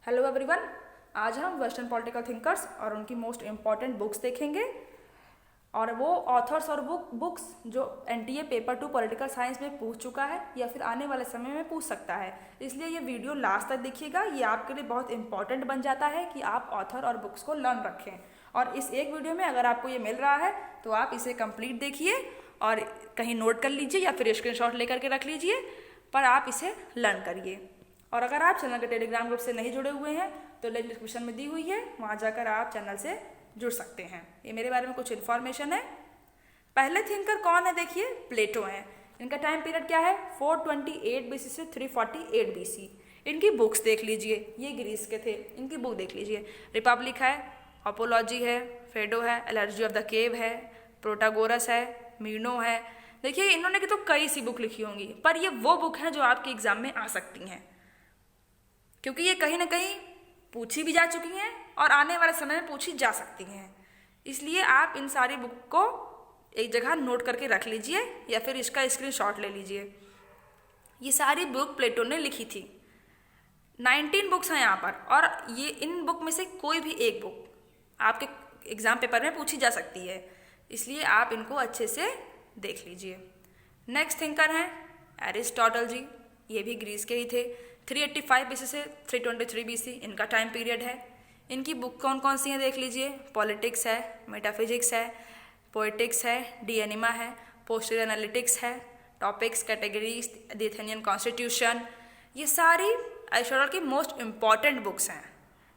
Hello everyone, आज हम western political thinkers और उनकी मोस्ट इम्पॉर्टेंट बुक्स देखेंगे और वो ऑथर्स और बुक्स जो एनटीए पेपर 2 पॉलिटिकल साइंस में पूछ चुका है या फिर आने वाले समय में पूछ सकता है। इसलिए ये वीडियो लास्ट तक देखिएगा, ये आपके लिए बहुत इंपॉर्टेंट बन जाता है कि आप ऑथर और बुक्स को लर्न रखें। और इस एक वीडियो में अगर आपको ये मिल रहा है तो आप इसे कंप्लीट देखिए और कहीं नोट कर लीजिए या फिर स्क्रीनशॉट लेकर के रख लीजिए, पर आप इसे लर्न करिए। और अगर आप चैनल के टेलीग्राम ग्रुप से नहीं जुड़े हुए हैं तो लिंक डिस्क्रिप्शन में दी हुई है, वहाँ जाकर आप चैनल से जुड़ सकते हैं। ये मेरे बारे में कुछ इन्फॉर्मेशन है। पहले थिंकर कौन है देखिए, प्लेटो हैं। इनका टाइम पीरियड क्या है, 428 BC से 348 BC। इनकी बुक्स देख लीजिए, ये ग्रीस के थे, इनकी बुक देख लीजिए। रिपब्लिक है, अपोलॉजी है, फेडो है, एलर्जी ऑफ द केव है, प्रोटागोरस है, मीनो है। देखिए इन्होंने तो कई सी बुक लिखी होंगी, पर ये वो बुक हैं जो आपके एग्जाम में आ सकती हैं, क्योंकि ये कहीं ना कहीं पूछी भी जा चुकी हैं और आने वाले समय में पूछी जा सकती हैं। इसलिए आप इन सारी बुक को एक जगह नोट करके रख लीजिए या फिर इसका स्क्रीनशॉट ले लीजिए। ये सारी बुक प्लेटो ने लिखी थी। 19 बुक्स हैं यहाँ पर, और ये इन बुक में से कोई भी एक बुक आपके एग्जाम पेपर में पूछी जा सकती है, इसलिए आप इनको अच्छे से देख लीजिए। नेक्स्ट थिंकर हैं एरिस्टोटल जी, ये भी ग्रीस के ही थे। 385 BC से 323 BC इनका टाइम पीरियड है। इनकी बुक कौन कौन सी हैं देख लीजिए। पॉलिटिक्स है, मेटाफिजिक्स है, पोएटिक्स है, डी एनिमा है, पोस्चर एनालिटिक्स है, topics, categories, the Athenian constitution. ये सारी एरिस्टोटल की मोस्ट इम्पॉर्टेंट बुक्स हैं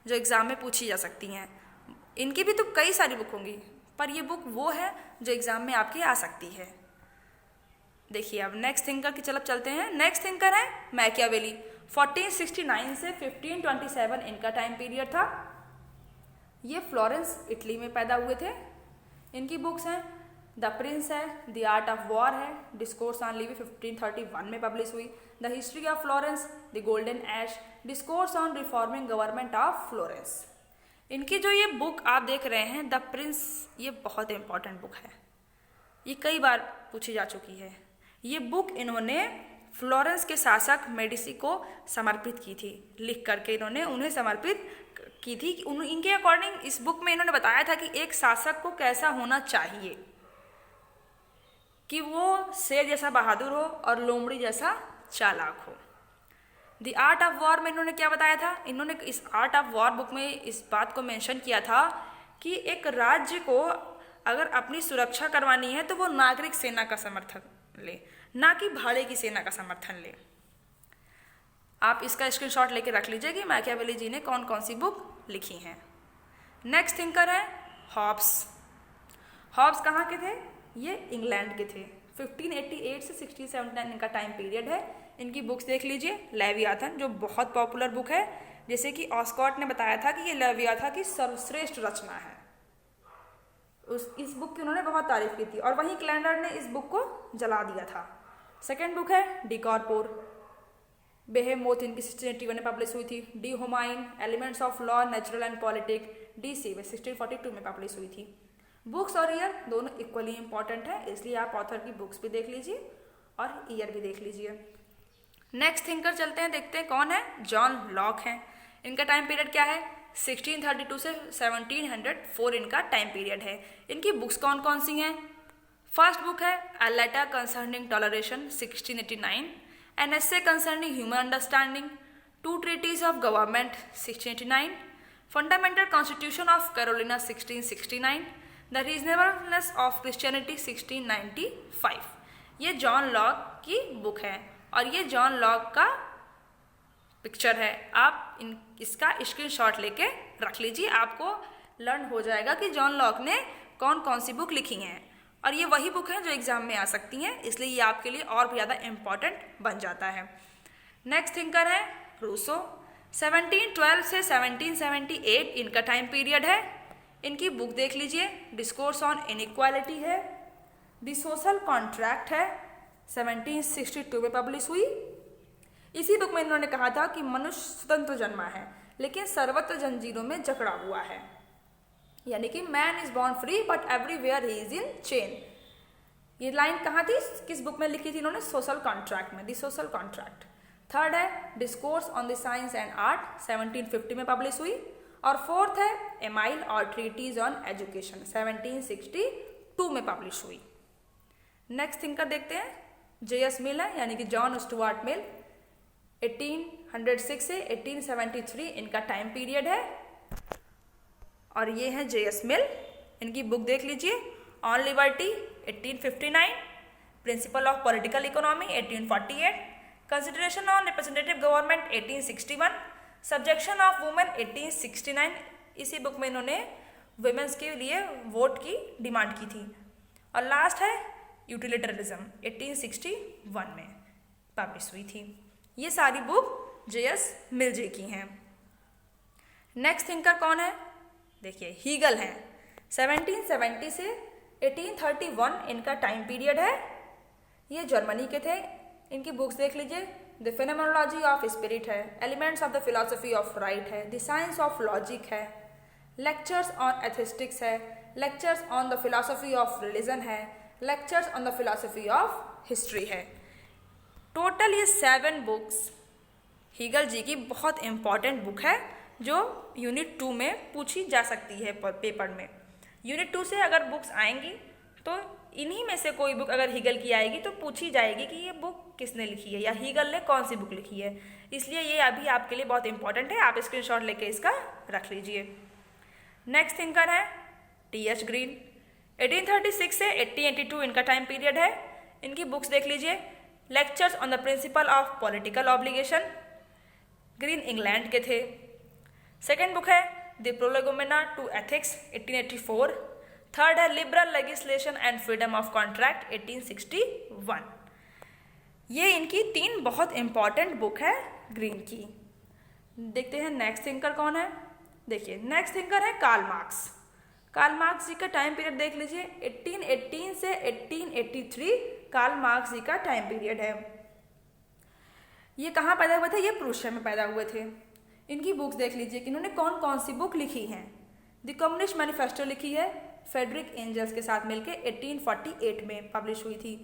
जो एग्ज़ाम में पूछी जा सकती हैं। इनकी भी तो कई सारी बुक होंगी, पर ये बुक वो है जो एग्ज़ाम में आपकी आ सकती है। देखिए अब नेक्स्ट थिंकर की तरफ चलते हैं। नेक्स्ट थिंकर है मैकियावेली। 1469 से 1527 इनका टाइम पीरियड था। ये फ्लोरेंस इटली में पैदा हुए थे। इनकी बुक्स हैं द प्रिंस है, द आर्ट ऑफ वॉर है, डिस्कोर्स ऑन लिवी 1531 में पब्लिश हुई, the history of Florence, the golden age, discourse on reforming government of Florence. इनकी जो ये बुक आप देख रहे हैं द प्रिंस, ये बहुत इंपॉर्टेंट बुक है, ये कई बार पूछी जा चुकी है। ये बुक इन्होंने फ्लोरेंस के शासक मेडिसी को समर्पित की थी, लिख करके इन्होंने उन्हें समर्पित की थी। इनके अकॉर्डिंग इस बुक में इन्होंने बताया था कि एक शासक को कैसा होना चाहिए, कि वो शेर जैसा बहादुर हो और लोमड़ी जैसा चालाक हो। द आर्ट ऑफ वॉर में इन्होंने क्या बताया था, इन्होंने इस आर्ट ऑफ वॉर बुक में इस बात को मेंशन किया था कि एक राज्य को अगर अपनी सुरक्षा करवानी है तो वो नागरिक सेना का समर्थन ले, ना कि भाड़े की सेना का समर्थन ले। आप इसका स्क्रीनशॉट लेके रख लीजिए कि मैकियावेली जी ने कौन कौन सी बुक लिखी हैं। नेक्स्ट थिंकर है हॉब्स। हॉब्स कहाँ के थे, ये इंग्लैंड के थे। 1588 से 1679 इनका टाइम पीरियड है। इनकी बुक्स देख लीजिए। लेवियाथन जो बहुत पॉपुलर बुक है, जैसे कि ऑस्कॉट ने बताया था कि ये लेवियाथन की सर्वश्रेष्ठ रचना है। इस बुक की उन्होंने बहुत तारीफ की थी, और वहीं कैलेंडर ने इस बुक को जला दिया था। सेकेंड बुक है डी कॉर्पोर। बेहेमोथ इनकी 1681 में पब्लिश हुई थी। De Homine, elements of law, natural and politic, De Cive 1642 में पब्लिश हुई थी। बुक्स और ईयर दोनों इक्वली इंपॉर्टेंट है, इसलिए आप ऑथर की बुक्स भी देख लीजिए और ईयर भी देख लीजिए। नेक्स्ट थिंकर चलते हैं, देखते हैं कौन है। जॉन लॉक हैं। इनका टाइम पीरियड क्या है, 1632 से 1704 इनका टाइम पीरियड है। इनकी बुक्स कौन कौन सी हैं। फर्स्ट बुक है a letter concerning toleration 1689, an essay concerning human understanding, two treatise of government 1689, fundamental constitution of Carolina 1669, the reasonableness of Christianity 1695। ये जॉन लॉक की बुक है और ये जॉन लॉक का पिक्चर है। आप इसका स्क्रीनशॉट लेके रख लीजिए, आपको लर्न हो जाएगा कि जॉन लॉक ने कौन कौन सी बुक लिखी हैं, और ये वही बुक हैं जो एग्जाम में आ सकती हैं, इसलिए ये आपके लिए और भी ज़्यादा इम्पॉर्टेंट बन जाता है। नेक्स्ट थिंकर है रूसो। 1712 से 1778 इनका टाइम पीरियड है। इनकी बुक देख लीजिए। डिस्कोर्स ऑन इनइक्वालिटी है, द सोशल कॉन्ट्रैक्ट है, 1762 में पब्लिश हुई। इसी बुक में इन्होंने कहा था कि मनुष्य स्वतंत्र जन्मा है लेकिन सर्वत्र जंजीरों में जकड़ा हुआ है, यानी कि man is born free but everywhere he is in chain. ये लाइन कहाँ थी, किस बुक में लिखी थी इन्होंने, सोशल कॉन्ट्रैक्ट में, दी सोशल कॉन्ट्रैक्ट। थर्ड है discourse on the science and art 1750 में पब्लिश हुई। और फोर्थ है एमाइल और ट्रीटीज ऑन एजुकेशन 1762 में पब्लिश हुई। नेक्स्ट थिंकर देखते हैं J.S. मिल है, यानी कि जॉन स्टुअर्ट मिल। 1806 से 1873 इनका टाइम पीरियड है। और ये है J.S. मिल। इनकी बुक देख लीजिए, on liberty 1859, principal of political economy 1848, consideration on representative government 1861, subjection of women 1869। इसी बुक में इन्होंने वुमेन्स के लिए वोट की डिमांड की थी। और लास्ट है यूटिलिटरिज्म 1861 में पब्लिश हुई थी। ये सारी बुक J.S. मिल जी की हैं। नेक्स्ट थिंकर कौन है? देखिए हीगल हैं। 1770 से 1831 इनका टाइम पीरियड है। ये जर्मनी के थे। इनकी बुक्स देख लीजिए, द फेनोमेनोलॉजी ऑफ स्पिरिट है, elements of the philosophy of right है, द साइंस ऑफ लॉजिक है, लेक्चर्स ऑन एथिस्टिक्स है, lectures on the philosophy of religion है, lectures on the philosophy of history है। टोटल ये 7 books Hegel जी की बहुत important book है जो यूनिट 2 में पूछी जा सकती है पेपर में। यूनिट 2 से अगर बुक्स आएंगी तो इन्हीं में से कोई बुक अगर हीगल की आएगी तो पूछी जाएगी कि ये बुक किसने लिखी है या हीगल ने कौन सी बुक लिखी है। इसलिए ये अभी आपके लिए बहुत इंपॉर्टेंट है, आप स्क्रीनशॉट लेके इसका रख लीजिए। नेक्स्ट थिंकर है T.H. ग्रीन। 1836 से 1882 इनका टाइम पीरियड है। इनकी बुक्स देख लीजिए, lectures on the principle of political obligation. Green England के थे। सेकेंड बुक है the prolegomena to ethics 1884। Third है liberal legislation and freedom of contract 1861। ये इनकी 3 बहुत इंपॉर्टेंट बुक है ग्रीन की। देखते हैं नेक्स्ट थिंकर कौन है। देखिए नेक्स्ट थिंकर है कार्ल मार्क्स। कार्ल मार्क्स जी का टाइम पीरियड देख लीजिए, 1818 से 1883 कार्ल मार्क्स जी का टाइम पीरियड है। ये कहाँ पैदा हुए थे? ये प्रूशिया में पैदा हुए थे। इनकी बुक्स देख लीजिए कि इन्होंने कौन कौन सी बुक लिखी हैं। द कम्युनिस्ट मैनिफेस्टो लिखी है, फ्रेडरिक एंजल्स के साथ मिलकर 1848 में पब्लिश हुई थी।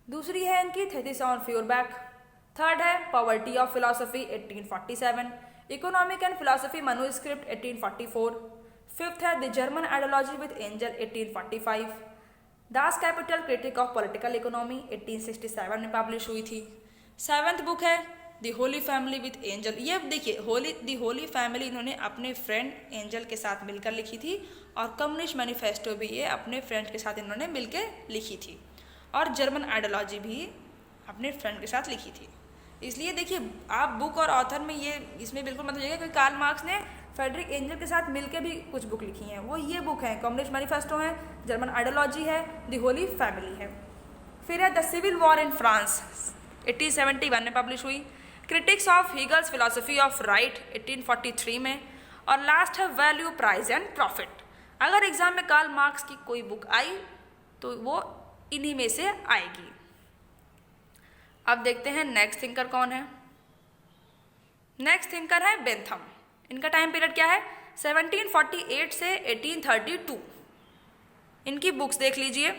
दूसरी है इनकी थेसिस ऑन फ्यूरबैक। थर्ड है poverty of philosophy 1847, economic and philosophy manuscript 1844। Fifth है the German ideology with Engel 1845, Das Kapital critique of political economy 1867 में पब्लिश हुई थी। सेवंथ बुक है the holy family with Engel. ये देखिए the holy family इन्होंने अपने फ्रेंड एंजल के साथ मिलकर लिखी थी, और कम्युनिस्ट मैनिफेस्टो भी ये अपने फ्रेंड के साथ इन्होंने मिलकर लिखी थी, और जर्मन आइडियोलॉजी भी अपने फ्रेंड के साथ लिखी थी। इसलिए देखिए आप बुक और ऑथर में ये इसमें बिल्कुल मत जाइएगा कि कार्ल मार्क्स ने फ्रेडरिक एंजल के साथ मिलकर भी कुछ बुक लिखी हैं। वो ये बुक है, कम्युनिस्ट मैनिफेस्टो है, जर्मन आइडियोलॉजी है, द होली फैमिली है। फिर है the civil war in France 1871 में पब्लिश हुई। Critiques of Hegel's philosophy of right 1843 में। और लास्ट है वैल्यू प्राइस एंड प्रॉफिट। अगर एग्जाम में कार्ल मार्क्स की कोई बुक आई तो वो इन्हीं में से आएगी। अब देखते हैं नेक्स्ट थिंकर कौन है। नेक्स्ट थिंकर है बेंथम। इनका टाइम पीरियड क्या है? 1748 से 1832। इनकी बुक्स देख लीजिए,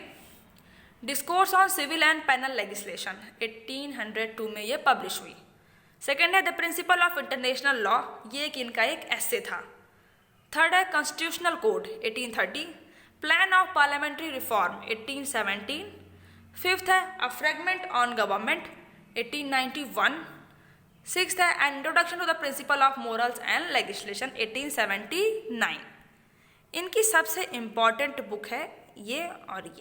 discourse on civil and penal legislation 1802 में ये पब्लिश हुई। सेकेंड है the principle of international law, ये एक इनका एक एस्से था। थर्ड है constitutional code 1830, plan of parliamentary reform 1817। Fifth है a fragment on government 1891। Sixth है an introduction to the principle of morals and legislation 1879। इनकी सबसे इम्पॉर्टेंट बुक है ये, और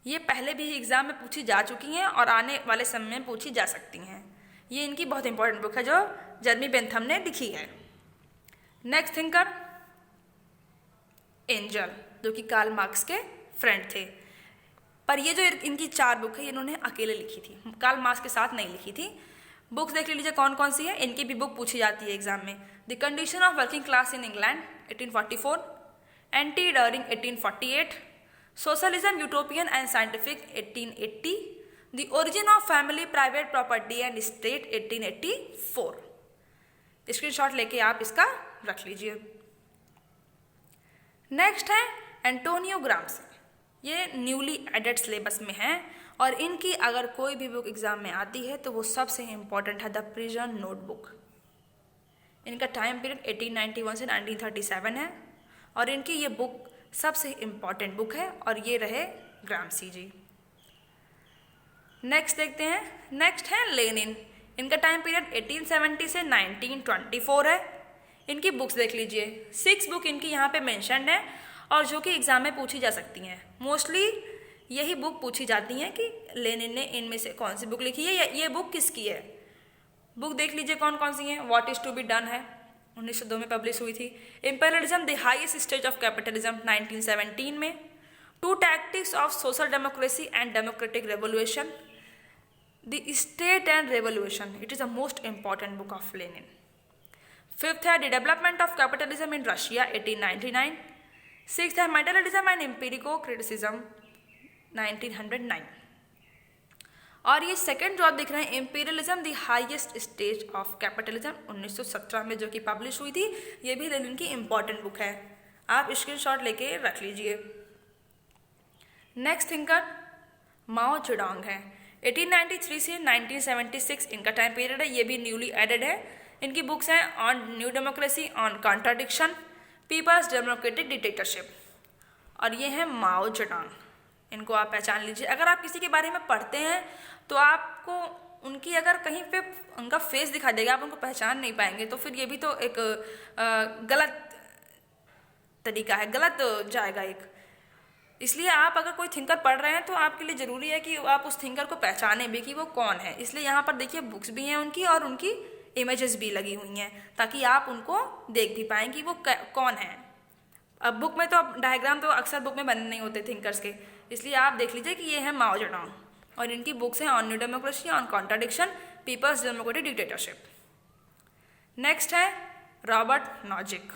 ये पहले भी एग्जाम में पूछी जा चुकी हैं और आने वाले समय में पूछी जा सकती हैं। ये इनकी बहुत इंपॉर्टेंट बुक है जो जर्मी बेंथम ने लिखी है। नेक्स्ट थिंकर एंजल, जो कि कार्ल मार्क्स के फ्रेंड थे। पर ये जो इनकी 4 बुक है इन्होंने अकेले लिखी थी, कार्ल मार्क्स के साथ नहीं लिखी थी। बुक्स देख लीजिए कौन कौन सी है, इनकी भी बुक पूछी जाती है एग्जाम में। The condition of working class in England 1844, anti during 1848, socialism utopian and scientific 1880, the origin of family private property and state 1884। Screenshot लेके आप इसका रख लीजिए। नेक्स्ट है एंटोनियो ग्राम्सी। ये न्यूली एडेड सिलेबस में है और इनकी अगर कोई भी बुक एग्जाम में आती है तो वो सबसे इम्पॉर्टेंट है द प्रिजन नोटबुक। इनका टाइम पीरियड 1891 से 1937 है और इनकी ये बुक सबसे इम्पॉर्टेंट बुक है और ये रहे ग्रामसी जी। नेक्स्ट देखते हैं, नेक्स्ट है लेनिन। इनका टाइम पीरियड 1870 से 1924 है। इनकी बुक्स देख लीजिए, 6 बुक इनकी यहाँ पे मेंशन्ड है और जो कि एग्जाम में पूछी जा सकती हैं। मोस्टली यही बुक पूछी जाती हैं कि लेनिन ने इनमें से कौन सी बुक लिखी है या ये बुक किसकी है। बुक देख लीजिए कौन कौन सी हैं। What is to be done है 1902 में पब्लिश हुई थी। Imperialism the highest stage of capitalism 1917 में। 2 tactics of social democracy and democratic revolution, the state and revolution, it is the most important book of Lenin. 5th है the development of capitalism in Russia 1899। 6th है मेटलिज्म and एम्पिरिको criticism 1909। और ये second जो आप देख रहे हैं imperialism the highest stage of capitalism 1917 में जो कि पब्लिश हुई थी, ये भी लेनिन की इंपॉर्टेंट बुक है, आप स्क्रीनशॉट लेके रख लीजिए। नेक्स्ट थिंकर माओ जेडोंग है। 1893 से 1976 इनका टाइम पीरियड है, ये भी न्यूली एडेड है। इनकी बुक्स हैं on new democracy, on contradiction, people's democratic dictatorship, और ये है माओ जेडोंग। इनको आप पहचान लीजिए। अगर आप किसी के बारे में पढ़ते हैं तो आपको उनकी अगर कहीं पे उनका फेस दिखा देगा, आप उनको पहचान नहीं पाएंगे, तो फिर ये भी तो एक गलत तरीका है, गलत जाएगा एक। इसलिए आप अगर कोई थिंकर पढ़ रहे हैं तो आपके लिए ज़रूरी है कि आप उस थिंकर को पहचाने भी कि वो कौन है। इसलिए यहाँ पर देखिए बुक्स भी हैं उनकी और उनकी इमेजेस भी लगी हुई हैं ताकि आप उनको देख भी पाएँ कि वो कौन है। अब बुक में तो डायग्राम तो अक्सर बुक में बने नहीं होते थिंकर्स के, इसलिए आप देख लीजिए कि ये है माओ जेडोंग और इनकी बुक्स हैं on new democracy, on contradiction, people's democratic dictatorship. Next है रॉबर्ट नॉजिक।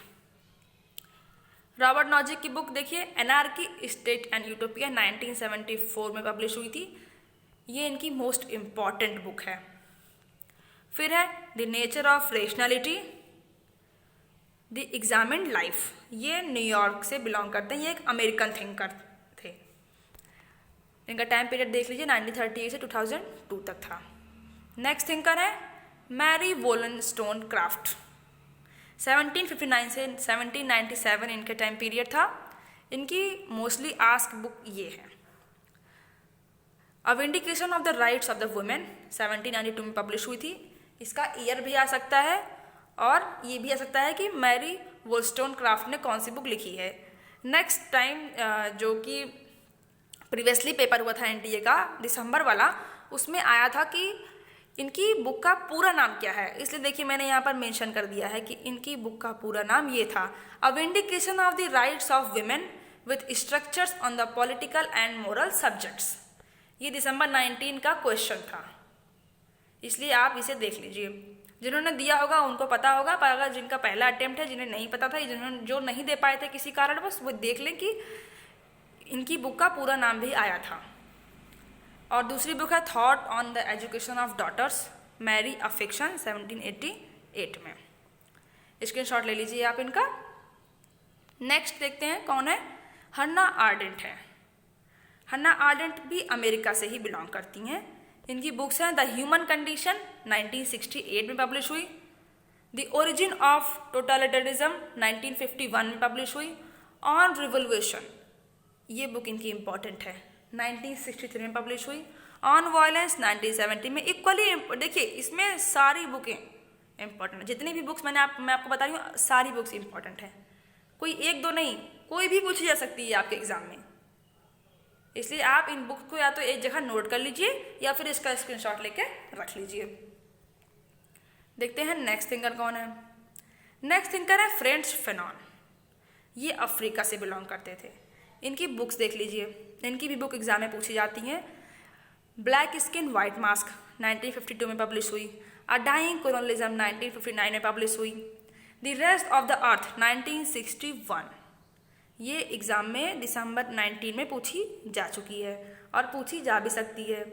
रॉबर्ट नॉजिक की बुक देखिए एनार्की स्टेट एंड यूटोपिया 1974 में पब्लिश हुई थी, ये इनकी मोस्ट इम्पॉर्टेंट बुक है। फिर है the nature of rationality, the examined life, ये न्यूयॉर्क से बिलोंग करते हैं, ये एक अमेरिकन थिंकर थे। इनका टाइम पीरियड देख लीजिए 1938 से 2002 तक था। नेक्स्ट थिंकर है मैरी वोलस्टोनक्राफ्ट। 1759 से 1797 इनका टाइम पीरियड था। इनकी मोस्टली आस्क बुक ये है a vindication of the rights of the women 1792 में पब्लिश हुई थी। इसका ईयर भी आ सकता है और ये भी आ सकता है कि मैरी वोलस्टोनक्राफ्ट ने कौन सी बुक लिखी है। नेक्स्ट टाइम जो कि प्रीवियसली पेपर हुआ था एनटीए का दिसंबर वाला, उसमें आया था कि इनकी बुक का पूरा नाम क्या है, इसलिए देखिए मैंने यहाँ पर मेंशन कर दिया है कि इनकी बुक का पूरा नाम ये था a vindication of the rights of women with structures on the political and moral subjects. ये दिसंबर 19 का क्वेश्चन था, इसलिए आप इसे देख लीजिए। जिन्होंने दिया होगा उनको पता होगा, पर अगर जिनका पहला अटेम्प्ट है, जिन्हें नहीं पता था, जिन्होंने जो नहीं दे पाए थे किसी कारणवश, वो देख लें कि इनकी बुक का पूरा नाम भी आया था। और दूसरी बुक है thought on the education of daughters, Mary अफेक्शन 1788 में। स्क्रीनशॉट ले लीजिए आप इनका। नेक्स्ट देखते हैं कौन है, हन्ना आर्डेंट है। हन्ना आर्डेंट भी अमेरिका से ही बिलोंग करती हैं। इनकी बुक्स हैं द ह्यूमन कंडीशन 1968 में पब्लिश हुई, द ओरिजिन ऑफ टोटलिटरिज्म 1951 में पब्लिश हुई, ऑन रिवोल्यूशन, ये बुक इनकी इंपॉर्टेंट है, 1963 में पब्लिश हुई, ऑन वायलेंस 1970 में। इक्वली देखिए इसमें सारी बुकें इंपॉर्टेंट है, जितनी भी बुक्स मैं आपको बता रही हूँ सारी बुक्स इंपॉर्टेंट है, कोई एक दो नहीं, कोई भी पूछी जा सकती है आपके एग्जाम में। इसलिए आप इन बुक्स को या तो एक जगह नोट कर लीजिए या फिर इसका स्क्रीनशॉट लेके रख लीजिए। देखते हैं नेक्स्ट थिंकर कौन है। नेक्स्ट थिंकर है फ्रेंच फेनॉन, ये अफ्रीका से बिलोंग करते थे। इनकी बुक्स देख लीजिए, इनकी भी बुक एग्जाम में पूछी जाती हैं। ब्लैक स्किन वाइट मास्क 1952 में पब्लिश हुई, अ डाइंग कोलोनियलिज्म 1959 में पब्लिश हुई, the rest of the earth 1961, ये एग्जाम में दिसंबर 19 में पूछी जा चुकी है और पूछी जा भी सकती है।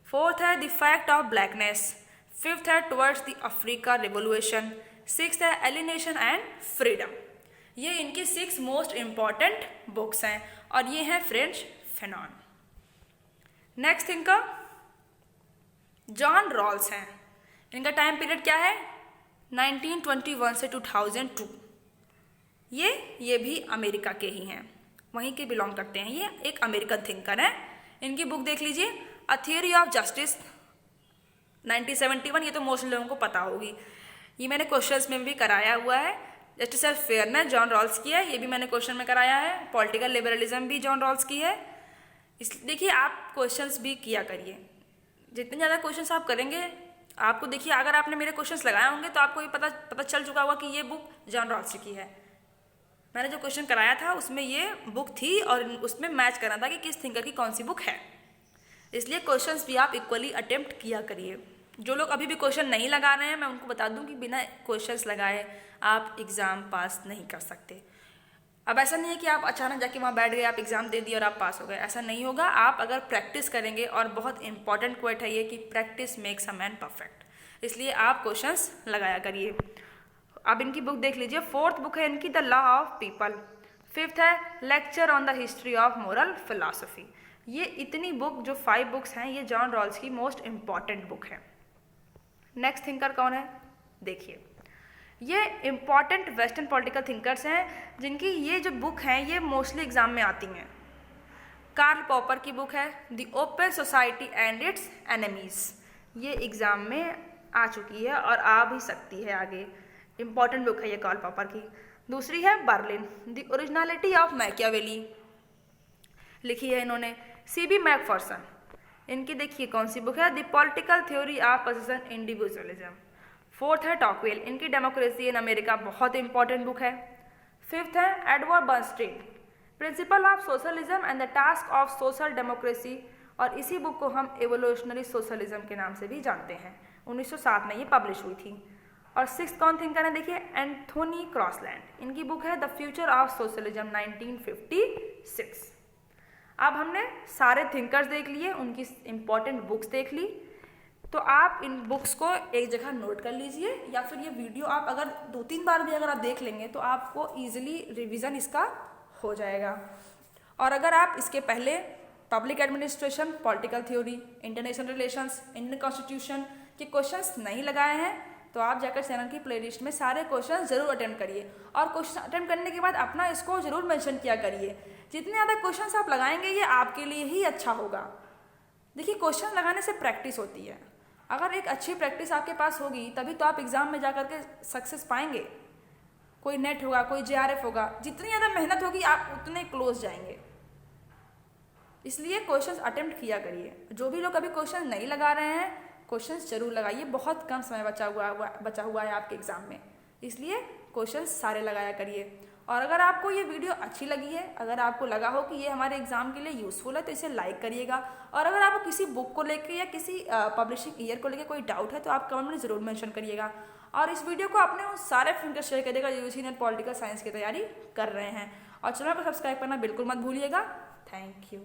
4th है the fact of blackness, 5th है towards the Africa revolution, 6th है एलिनेशन एंड फ्रीडम। ये इनकी 6 मोस्ट इम्पॉर्टेंट बुक्स हैं और ये हैं Frantz Fanon. Next thinker John Rawls हैं। इनका टाइम पीरियड क्या है? 1921 से 2002। ये भी अमेरिका के ही हैं, वहीं के बिलोंग करते हैं। ये एक अमेरिकन थिंकर है। इनकी बुक देख लीजिए, अ थियोरी ऑफ जस्टिस 1971। ये तो मोस्ट लोगों को पता होगी, ये मैंने क्वेश्चंस में भी कराया हुआ है। Justice and fairness John Rawls की है, ये भी मैंने क्वेश्चन में कराया है। पॉलिटिकल लिबरलिज्म भी जॉन रॉल्स की है। इस देखिए आप क्वेश्चंस भी किया करिए, जितने ज़्यादा क्वेश्चंस आप करेंगे आपको, देखिए अगर आपने मेरे क्वेश्चंस लगाए होंगे तो आपको ये पता चल चुका होगा कि ये बुक जॉन रॉल्स की है। मैंने जो क्वेश्चन कराया था उसमें ये बुक थी और उसमें मैच करना था कि किस थिंकर की कौन सी बुक है। इसलिए क्वेश्चंस भी आप इक्वली अटेम्प्ट किया करिए। जो लोग अभी भी क्वेश्चन नहीं लगा रहे हैं, मैं उनको बता दूं कि बिना क्वेश्चंस लगाए आप एग्ज़ाम पास नहीं कर सकते। अब ऐसा नहीं है कि आप अचानक जाके वहाँ बैठ गए, आप एग्ज़ाम दे दिए और आप पास हो गए, ऐसा नहीं होगा। आप अगर प्रैक्टिस करेंगे, और बहुत इंपॉर्टेंट क्वेट है ये कि practice makes a man perfect, इसलिए आप क्वेश्चंस लगाया करिए। अब इनकी बुक देख लीजिए, 4th बुक है इनकी the law of people, 5th है lecture on the history of moral philosophy. ये इतनी बुक, जो 5 बुक्स हैं, ये जॉन रॉल्स की मोस्ट इंपॉर्टेंट बुक है। नेक्स्ट थिंकर कौन है? देखिए, ये इंपॉर्टेंट वेस्टर्न पॉलिटिकल थिंकर्स हैं जिनकी ये जो बुक हैं ये मोस्टली एग्जाम में आती हैं। कार्ल पॉपर की बुक है the open society and it's enemies, ये एग्जाम में आ चुकी है और आ भी सकती है आगे। इंपॉर्टेंट बुक है ये कार्ल पॉपर की। दूसरी है Berlin the originality of Machiavelli, लिखी है इन्होंने C.B. मैकफर्सन। इनकी देखिए कौन सी बुक है? The political theory of position individualism. 4th है टॉकवेल, इनकी डेमोक्रेसी इन अमेरिका, बहुत इंपॉर्टेंट बुक है। 5th है Edward Bernstein, principle of socialism and the task of social democracy, और इसी बुक को हम एवोल्यूशनरी सोशलिज्म के नाम से भी जानते हैं। 1907 में ये पब्लिश हुई थी। और 6th कौन थिंकर है? देखिए एंथोनी क्रॉसलैंड, इनकी बुक है द फ्यूचर ऑफ सोशलिज्म 1956। अब हमने सारे थिंकर्स देख लिए, उनकी इंपॉर्टेंट बुक्स देख ली, तो आप इन बुक्स को एक जगह नोट कर लीजिए, या फिर ये वीडियो आप अगर 2-3 बार भी अगर आप देख लेंगे तो आपको ईजिली रिवीजन इसका हो जाएगा। और अगर आप इसके पहले public administration, political theory, international relations, Indian constitution के क्वेश्चंस नहीं लगाए हैं तो आप जाकर चैनल की प्लेलिस्ट में सारे क्वेश्चन जरूर अटेम्प्ट करिए, और क्वेश्चन अटेम्प्ट करने के बाद अपना इसको जरूर मेंशन किया करिए। जितने ज़्यादा क्वेश्चंस आप लगाएंगे ये आपके लिए ही अच्छा होगा। देखिए क्वेश्चन लगाने से प्रैक्टिस होती है, अगर एक अच्छी प्रैक्टिस आपके पास होगी तभी तो आप एग्ज़ाम में जा कर के सक्सेस पाएंगे। कोई नेट होगा, कोई JRF होगा, जितनी ज़्यादा मेहनत होगी आप उतने क्लोज जाएंगे। इसलिए क्वेश्चंस अटेम्प्ट किया करिए। जो भी लोग अभी क्वेश्चन नहीं लगा रहे हैं, क्वेश्चंस जरूर लगाइए, बहुत कम समय बचा हुआ है आपके एग्ज़ाम में, इसलिए क्वेश्चंस सारे लगाया करिए। और अगर आपको ये वीडियो अच्छी लगी है, अगर आपको लगा हो कि ये हमारे एग्जाम के लिए यूज़फुल है, तो इसे लाइक करिएगा। और अगर आपको किसी बुक को लेके या किसी पब्लिशिंग ईयर को लेके कोई डाउट है तो आप कमेंट में ज़रूर मेंशन करिएगा। और इस वीडियो को अपने उन सारे फ्रेंड को शेयर करिएगा जो यूजी नेट पॉलिटिकल साइंस की तैयारी कर रहे हैं। और चैनल को सब्सक्राइब करना बिल्कुल मत भूलिएगा। Thank you.